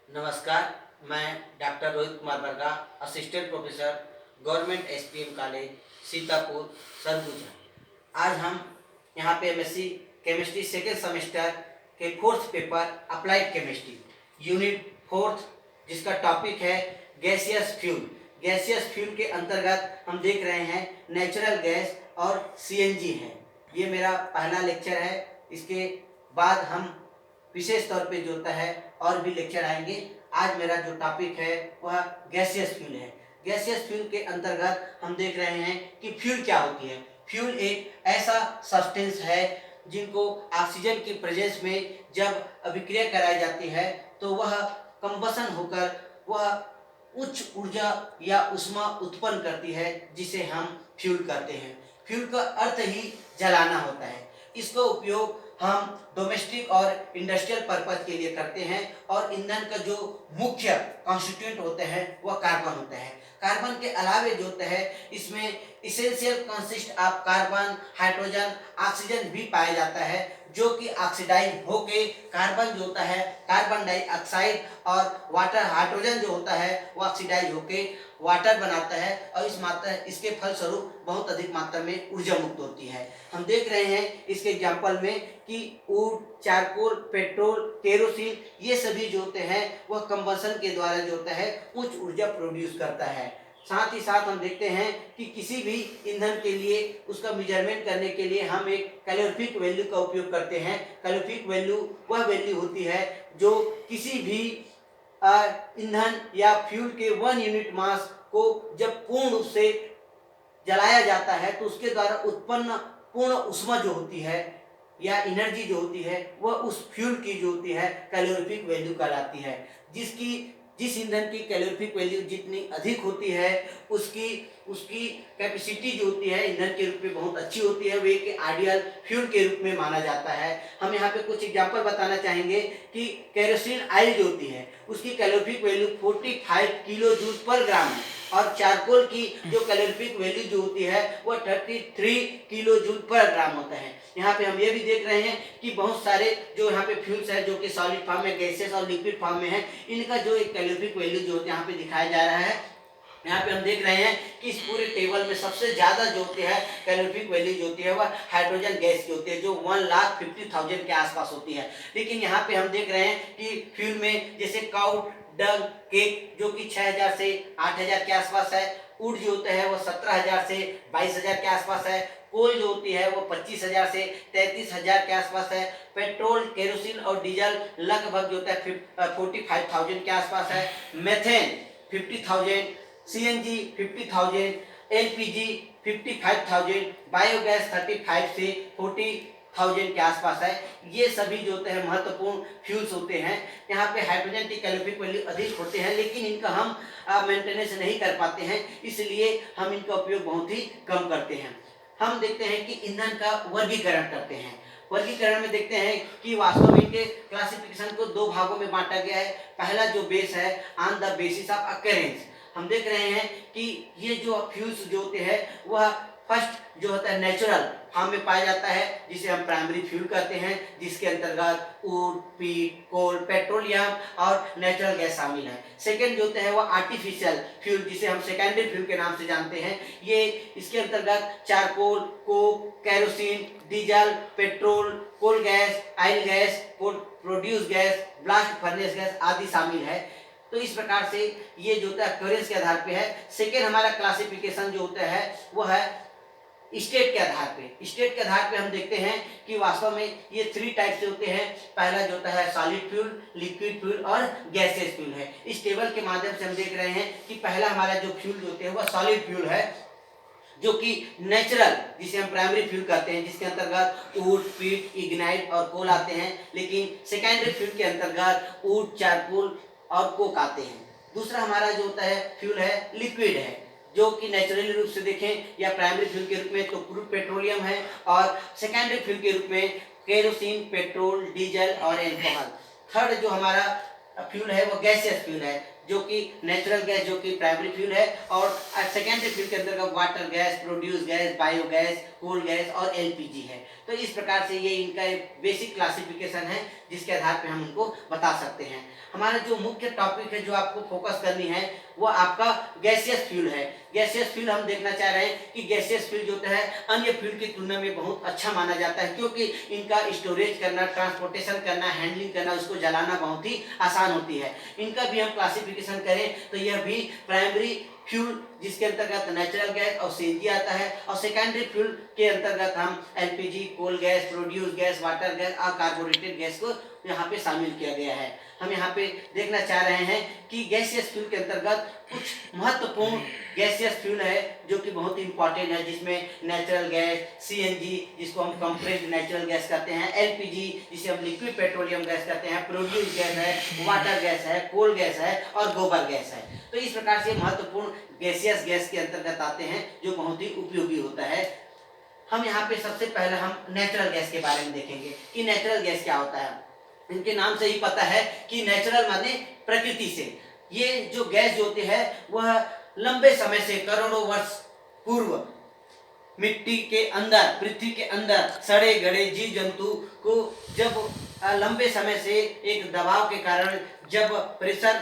नमस्कार। मैं डॉक्टर रोहित कुमार वर्गा, assistant professor, government SPM college Sitapur Surguja. आज हम यहाँ पे एमएससी केमिस्ट्री सेकेंड सेमेस्टर के fourth paper applied chemistry unit fourth, जिसका टॉपिक है गैसियस फ्यूल। गैसियस फ्यूल के अंतर्गत हम देख रहे हैं नेचुरल गैस और सीएनजी है। ये मेरा पहला लेक्चर है। इसके बाद हम विशेष तौर पे जो होता है और भी लेक्चर आएंगे। आज मेरा जो टॉपिक है वह गैसियस फ्यूल है। गैसियस फ्यूल के अंतर्गत हम देख रहे हैं कि फ्यूल क्या होती है। फ्यूल एक ऐसा सब्सटेंस है जिनको ऑक्सीजन की प्रेजेंस में जब अभिक्रिया कराई जाती है तो वह कंबसन होकर वह उच्च ऊर्जा या ऊष्मा उत्पन्न करती है, जिसे हम फ्यूल कहते हैं। फ्यूल का अर्थ ही जलाना होता है। इसका उपयोग हम डोमेस्टिक और इंडस्ट्रियल पर्पज के लिए करते हैं और ईंधन का जो मुख्य कॉन्स्टिट्यूएंट होते हैं वह कार्बन होता है। कार्बन के अलावे जो होता है इसमें essential consist of carbon, hydrogen, oxygen भी पाया जाता है, जो कि ऑक्सीडाइज होके कार्बन जो होता है कार्बन डाइऑक्साइड और वाटर, हाइड्रोजन जो होता है वो ऑक्सीडाइज होके वाटर बनाता है और इसके फलस्वरूप बहुत अधिक मात्रा में ऊर्जा मुक्त होती है। हम देख रहे हैं इसके एग्जाम्पल में कि वुड, चारकोल, पेट्रोल, केरोसिन, ये सभी जो होते हैं वह कंबसन के द्वारा जो होता है उच्च ऊर्जा प्रोड्यूस करता है। साथ ही साथ हम देखते हैं कि किसी भी ईंधन के लिए उसका मेजरमेंट करने के लिए हम एक कैलोरीफिक वैल्यू का उपयोग करते हैं। कैलोरीफिक वैल्यू वह वैल्यू होती है जो किसी भी ईंधन या फ्यूल के 1 यूनिट मास को जब पूर्ण रूप से जलाया जाता है तो उसके द्वारा उत्पन्न पूर्ण ऊष्मा जो होती है या एनर्जी जो होती है वह उस फ्यूल की जो होती है कैलोरीफिक वैल्यू कहलाती है। जिस ईंधन की कैलोरीफिक वैल्यू जितनी अधिक होती है उसकी उसकी कैपेसिटी जो होती है ईंधन के रूप में बहुत अच्छी होती है, वे एक आइडियल फ्यूल के रूप में माना जाता है। हम यहाँ पे कुछ एग्जांपल बताना चाहेंगे कि केरोसिन ऑयल जो होती है उसकी कैलोरीफिक वैल्यू 45 किलो जूल पर ग्राम है और चारकोल की जो कैलोरीफिक वैल्यू जो होती है वह 33 किलो जूल पर ग्राम होता है। यहाँ पे हम ये भी देख रहे हैं कि बहुत सारे जो यहाँ पे फ्यूल्स है जो कि सॉलिड फॉर्म में, गैसेस और लिक्विड फॉर्म में है, इनका जो एक कैलोरीफिक वैल्यू जो होता है यहाँ पे दिखाया जा रहा है। यहाँ पे हम देख रहे हैं कि इस पूरे टेबल में सबसे ज्यादा जो होती है कैलोरीफिक वैल्यू जो होती है वह हाइड्रोजन गैस की होती है, जो 1,50,000 के आसपास होती है। लेकिन यहाँ पे हम देख रहे हैं कि फ्यूल में जैसे काउ डंग, केक जो कि 6,000 से 8,000 के आसपास है, वुड जो होता है वो 17,000 से 22,000 के आसपास है, कोल जो होती है वो 25,000 से 33,000 के आसपास है, पेट्रोल, केरोसिन और डीजल लगभग जो होता है 45,000 के आसपास है, मेथेन 50,000, सीएनजी 50,000, एलपीजी 55,000, बायोगैस 35 से 40,000 के आसपास है। ये सभी जो होते हैं महत्वपूर्ण फ्यूल्स होते हैं। यहाँ पे हाइड्रोजन की कैलोरीफिक वैल्यू अधिक होते हैं लेकिन इनका हम मेंटेनेंस नहीं कर पाते हैं, इसलिए हम इनका उपयोग बहुत ही कम करते हैं। हम देखते हैं कि ईंधन का वर्गीकरण करते हैं। वर्गीकरण में देखते हैं कि वास्तव में इनके क्लासिफिकेशन को 2 भागों में बांटा गया है। पहला जो बेस है on the basis of occurrence. हम देख रहे हैं कि ये जो फ्यूल्स जो होते हैं वह फर्स्ट जो होता है नेचुरल फॉर्म में पाया जाता है, जिसे हम प्राइमरी फ्यूल कहते हैं, जिसके अंतर्गत वुड, पीट, कोल, पेट्रोलियम और नेचुरल गैस शामिल है। सेकेंड जो होते हैं वो आर्टिफिशियल फ्यूल, जिसे हम सेकेंडरी फ्यूल के नाम से जानते हैं। ये इसके अंतर्गत charcoal, coke, kerosene, diesel, petrol, coal gas, oil gas, produce gas, blast furnace gas आदि शामिल है। तो इस प्रकार से ये जो होता है अक्यूरेंस के आधार पे है। सेकेंड हमारा क्लासिफिकेशन जो होता है वो है स्टेट के आधार पे। स्टेट के आधार पे हम देखते हैं कि वास्तव में ये 3 टाइप से होते हैं। पहला जो होता है सॉलिड फ्यूल, लिक्विड फ्यूल और गैसियस फ्यूल है। इस टेबल के माध्यम से हम देख रहे हैं कि पहला हमारा जो फ्यूल जो होते हैं वह सॉलिड फ्यूल है, जो कि नेचुरल, जिसे हम प्राइमरी फ्यूल कहते हैं, जिसके अंतर्गत वुड, पीट, इग्नाइट और कोल आते हैं। लेकिन सेकेंडरी फ्यूल के अंतर्गत वुड, चारकोल और कोक आते हैं। दूसरा हमारा जो होता है फ्यूल है लिक्विड है, जो कि नेचुरली रूप से देखें या प्राइमरी फ्यूल के रूप में तो क्रूड पेट्रोलियम है, और सेकेंडरी फ्यूल के रूप में केरोसिन, पेट्रोल, डीजल और एल्कोहल। थर्ड जो हमारा फ्यूल है वो गैसियस फ्यूल है, जो कि नेचुरल गैस जो कि प्राइमरी फ्यूल है, और सेकेंडरी फ्यूल के अंतर्गत water gas, produce gas, biogas, coal gas और एलपीजी है। तो इस प्रकार से ये इनका बेसिक क्लासिफिकेशन है। जिसके आधार पे हम उनको बता सकते हैं। हमारा जो मुख्य टॉपिक है जो आपको फोकस करनी है वो आपका गैसियस फ्यूल है। गैसियस फ्यूल हम देखना चाह रहे हैं कि गैसियस फ्यूल जो होता है अन्य फ्यूल की तुलना में बहुत अच्छा माना जाता है, क्योंकि इनका स्टोरेज करना, ट्रांसपोर्टेशन करना, हैंडलिंग करना, उसको जलाना बहुत ही आसान होती है। इनका भी हम क्लासिफिकेशन करें तो यह भी प्राइमरी फ्यूल जिसके अंतर्गत नेचुरल गैस और सीएनजी आता है, और सेकेंडरी फ्यूल के अंतर्गत हम LPG, coal gas, produce gas, water gas और कार्बोरेटेड गैस को यहाँ पे शामिल किया गया है। हम यहाँ पे देखना चाह रहे हैं कि गैसियस फ्यूल के अंतर्गत कुछ महत्वपूर्ण गैसियस फ्यूल है जो कि बहुत इंपॉर्टेंट है, जिसमें नेचुरल गैस, सीएनजी जिसको हम कंप्रेस्ड नेचुरल गैस कहते हैं, एलपीजी जिसे हम लिक्विड पेट्रोलियम गैस कहते हैं, प्रोड्यूस गैस है, वाटर गैस है, कोल गैस है और गोबर गैस है। तो इस प्रकार से महत्वपूर्ण गैसियस गैस के अंतर्गत आते हैं जो बहुत ही उपयोगी होता है। हम यहाँ पे सबसे पहले हम नेचुरल गैस के बारे में देखेंगे कि नेचुरल गैस क्या होता है। इनके नाम से ही पता है कि नेचुरल माने प्रकृति से। ये जो गैस जो होती है वह लंबे समय से, करोड़ों वर्ष पूर्व मिट्टी के अंदर, पृथ्वी के अंदर सड़े गड़े जीव जंतु को जब लंबे समय से एक दबाव के कारण जब प्रेशर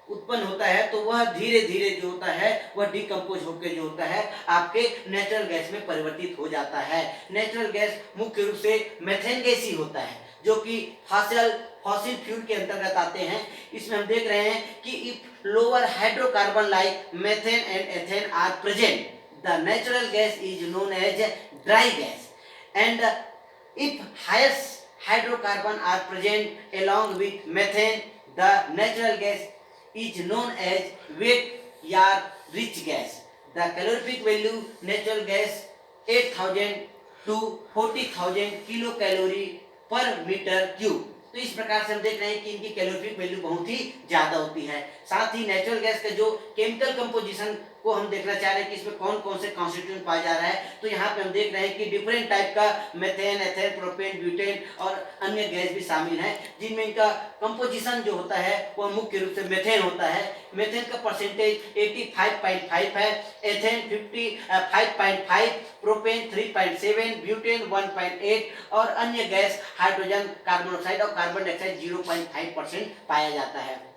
उत्पन्न होता है तो वह धीरे धीरे जो होता है वह डिकम्पोज होकर जो होता है आपके नेचुरल गैस में परिवर्तित हो जाता है। नेचुरल गैस मुख्य रूप से मेथेन गैस ही होता है जो कि फॉसिल फ्यूल के अंतर्गत आते हैं। इसमें हम देख रहे हैं कि if lower hydrocarbon like methane and ethane are present, the natural gas is known as dry gas, and if highest hydrocarbon are present along with methane, the natural gas is known as wet या rich gas. The calorific value natural gas 8,000 to 40,000 kilo calorie पर metre cube. तो इस प्रकार से हम देख रहे हैं कि इनकी कैलोरीफिक वैल्यू बहुत ही ज्यादा होती है। साथ ही नेचुरल गैस का जो केमिकल कंपोजिशन को हम देखना चाह रहे हैं कि इसमें कौन कौन से कॉन्स्टिट्यूएंट पाया जा रहा है, तो यहाँ पे हम देख रहे हैं कि डिफरेंट टाइप का मेथेन, एथेन, प्रोपेन, ब्यूटेन और अन्य गैस भी शामिल है, जिनमें इनका कंपोजिशन जो होता है वह मुख्य रूप से मेथेन होता है। मेथेन का परसेंटेज 85.5 है, एथेन 5.5, प्रोपेन 3.7, ब्यूटेन 1.8 और अन्य गैस हाइड्रोजन, कार्बन डाइऑक्साइड और कार्बन डाइऑक्साइड 0.5% पाया जाता है।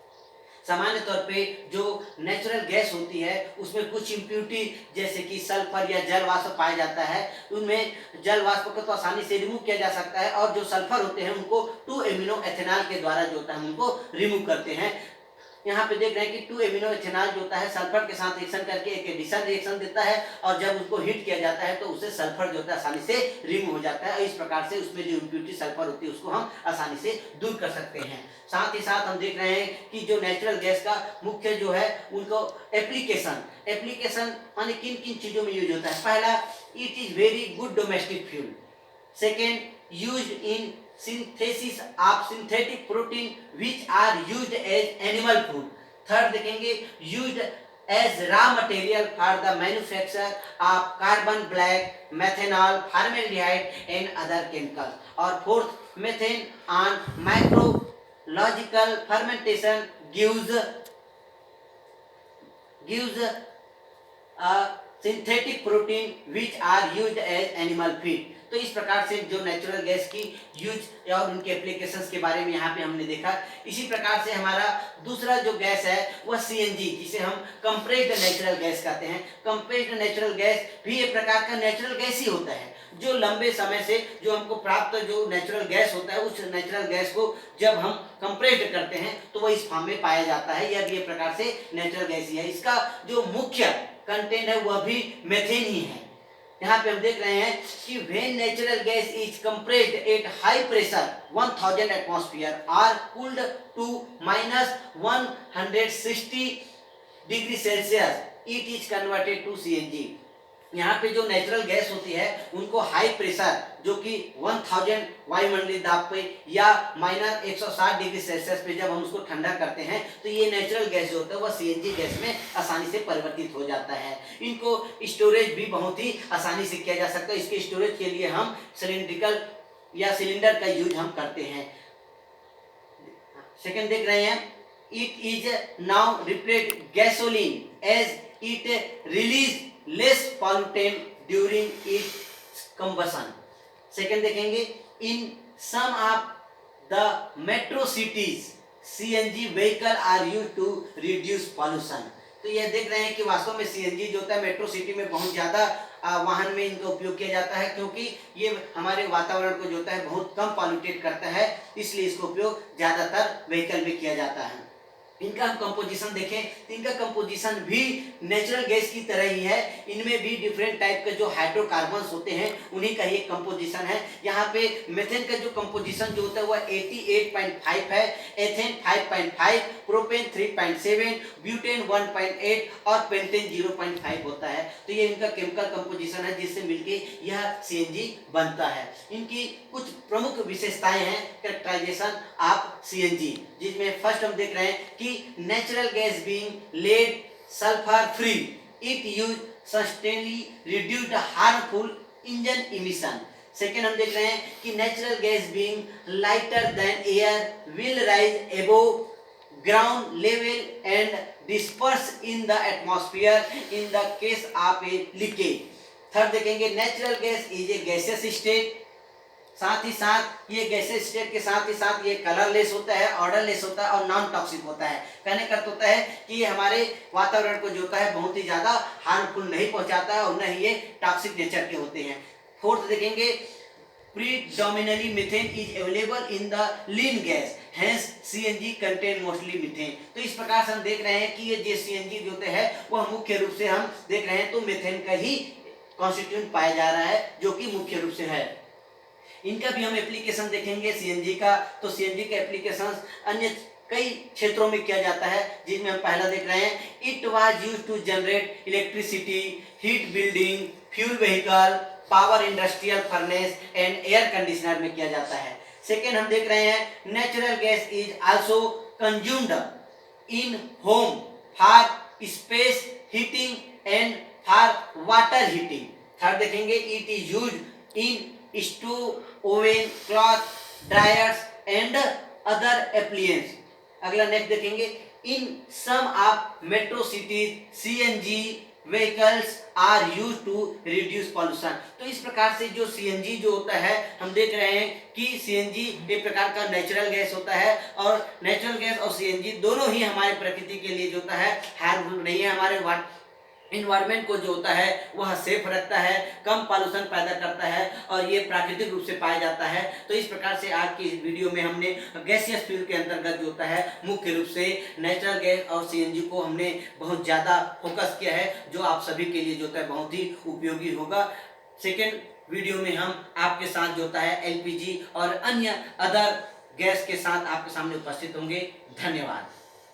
सामान्य तौर पे जो नेचुरल गैस होती है उसमें कुछ इम्प्यूरिटी जैसे कि सल्फर या जल वाष्प पाया जाता है, उनमें जल वाष्प को तो आसानी से रिमूव किया जा सकता है, और जो सल्फर होते हैं उनको 2-एमिनो एथेनॉल के द्वारा जो होता है हम उनको रिमूव करते हैं। यहाँ पे देख रहे हैं कि 2-एमिनो एथेनॉल जो होता है सल्फर के साथ रिएक्शन करके एक एडिशन रिएक्शन देता है, और जब उसको हीट किया जाता है तो उससे सल्फर जो होता है आसानी से रिमूव हो जाता है, और इस प्रकार से उसमें जो इम्प्यूरिटी सल्फर होती है उसको हम आसानी से दूर कर सकते हैं। साथ ही साथ हम देख रहे हैं कि जो नेचुरल गैस का मुख्य जो है उनको एप्लीकेशन माने किन किन चीजों में यूज होता है। पहला, it is very good domestic fuel. Second, used in synthesis of synthetic protein which are used as animal food. Third देखेंगे, used as raw material for the manufacture of carbon black, methanol, formaldehyde and other chemicals. और fourth, methane on microbiological fermentation gives a synthetic protein which are used as animal feed. तो इस प्रकार से जो natural gas की use और उनके applications के बारे में यहाँ पे हमने देखा। इसी प्रकार से हमारा दूसरा जो गैस है वह सीएनजी, जिसे हम कंप्रेस्ड नेचुरल गैस कहते हैं। कंप्रेस्ड नेचुरल गैस भी एक प्रकार का नेचुरल गैस ही होता है, जो लंबे समय से जो हमको प्राप्त जो नेचुरल गैस होता है उस नेचुरल गैस को जब हम कंप्रेस्ड करते हैं तो वह इस फॉर्म में पाया जाता है। यह भी एक प्रकार से नेचुरल गैस ही है। इसका जो मुख्य कंटेंट है वह भी मेथेन ही है। यहाँ पे हम देख रहे हैं कि when natural gas is compressed at high pressure 1000 atmosphere or cooled to -160 degree Celsius, it is converted to CNG. यहाँ पे जो नेचुरल गैस होती है उनको हाई प्रेशर जो कि 1000 वायुमंडलीय दाब पे या -160 डिग्री सेल्सियस पे जब हम उसको ठंडा करते हैं तो ये नेचुरल गैस जो होता है वह सीएनजी गैस में आसानी से परिवर्तित हो जाता है। इनको स्टोरेज भी बहुत ही आसानी से किया जा सकता है। इसके स्टोरेज के लिए हम सिलिंड्रिकल या सिलेंडर का यूज हम करते हैं। सेकेंड देख रहे हैं, it is now replace gasoline as it release less pollutant during its combustion. Second देखेंगे, in some of the metro cities CNG vehicle are use to reduce pollution. तो ये देख रहे हैं कि वास्तव में CNG जो होता है मेट्रो सिटी में बहुत ज़्यादा वाहन में इनका उपयोग किया जाता है, क्योंकि ये हमारे वातावरण को जो होता है बहुत कम पॉल्यूटेड करता है, इसलिए इसका उपयोग ज़्यादातर व्हीकल में किया जाता है। इनका हम कंपोजिशन देखें तो इनका कंपोजिशन भी नेचुरल गैस की तरह ही है। इनमें भी डिफरेंट टाइप के जो हाइड्रोकार्बन्स होते हैं उन्हीं का ही एक कंपोजिशन है। यहाँ पे मेथेन का जो कंपोजिशन जो होता है वह 88.5 है, एथेन 5.5, प्रोपेन 3.7, ब्यूटेन 1.8 और पेंटेन 0.5 होता है। तो ये इनका केमिकल कंपोजिशन है जिससे मिलके यह CNG बनता है। इनकी कुछ प्रमुख विशेषताएं हैं कैरेक्टराइजेशन ऑफ CNG, जिसमें फर्स्ट हम देख रहे हैं कि natural gas being lead sulphur free, it use substantially reduced harmful engine emission. Second हम देख रहे हैं कि natural gas being lighter than air will rise above ground level and disperse in the atmosphere in the case of a leakage. Third देखेंगे natural gas is a gaseous state, साथ ही साथ ये गैसेस स्टेट के साथ ही साथ ये कलरलेस होता है, ऑर्डरलेस होता है और नॉन टॉक्सिक होता है। कहने का अर्थ होता है कि ये हमारे वातावरण को जो होता है बहुत ही ज़्यादा हार्मफुल नहीं पहुंचाता है और न ही ये टॉक्सिक नेचर के होते हैं। फोर्थ देखेंगे predominantly methane is available in the lean gas, hence CNG contain mostly methane. तो इस प्रकार से हम देख रहे हैं कि ये जो CNG जो होते हैं वह मुख्य रूप से हम देख रहे हैं तो मीथेन का ही कॉन्स्टिट्यूएंट पाया जा रहा है, जो कि मुख्य रूप से है। इनका भी हम एप्लीकेशन देखेंगे CNG का, तो CNG का एप्लीकेशन अन्य कई क्षेत्रों में किया जाता है, जिसमें हम पहला देख रहे हैं it was used to generate electricity, heat building, fuel vehicle, power industrial furnace and air conditioner में किया जाता है। सेकेंड हम देख रहे हैं natural gas is also consumed in home for space heating and for water heating. Third देखेंगे it is used in stove, oven, cloth, dryers and other appliances. अगला नेक्स्ट देखेंगे in some of metro cities CNG vehicles are use to reduce pollution. तो इस प्रकार से जो CNG जो होता है हम देख रहे हैं कि CNG एक प्रकार का नेचुरल गैस होता है और नेचुरल गैस और CNG दोनों ही हमारे प्रकृति के लिए जो होता है हार्मफुल नहीं है, हमारे इन्वायरमेंट को जो होता है वह सेफ रखता है, कम पॉल्यूशन पैदा करता है और ये प्राकृतिक रूप से पाया जाता है। तो इस प्रकार से आज की इस वीडियो में हमने गैसियस फ्यूल के अंतर्गत जो होता है मुख्य रूप से नेचुरल गैस और CNG को हमने बहुत ज़्यादा फोकस किया है, जो आप सभी के लिए जो होता है बहुत ही उपयोगी होगा। सेकेंड वीडियो में हम आपके साथ जो होता है LPG और अन्य अदर गैस के साथ आपके सामने उपस्थित होंगे। धन्यवाद।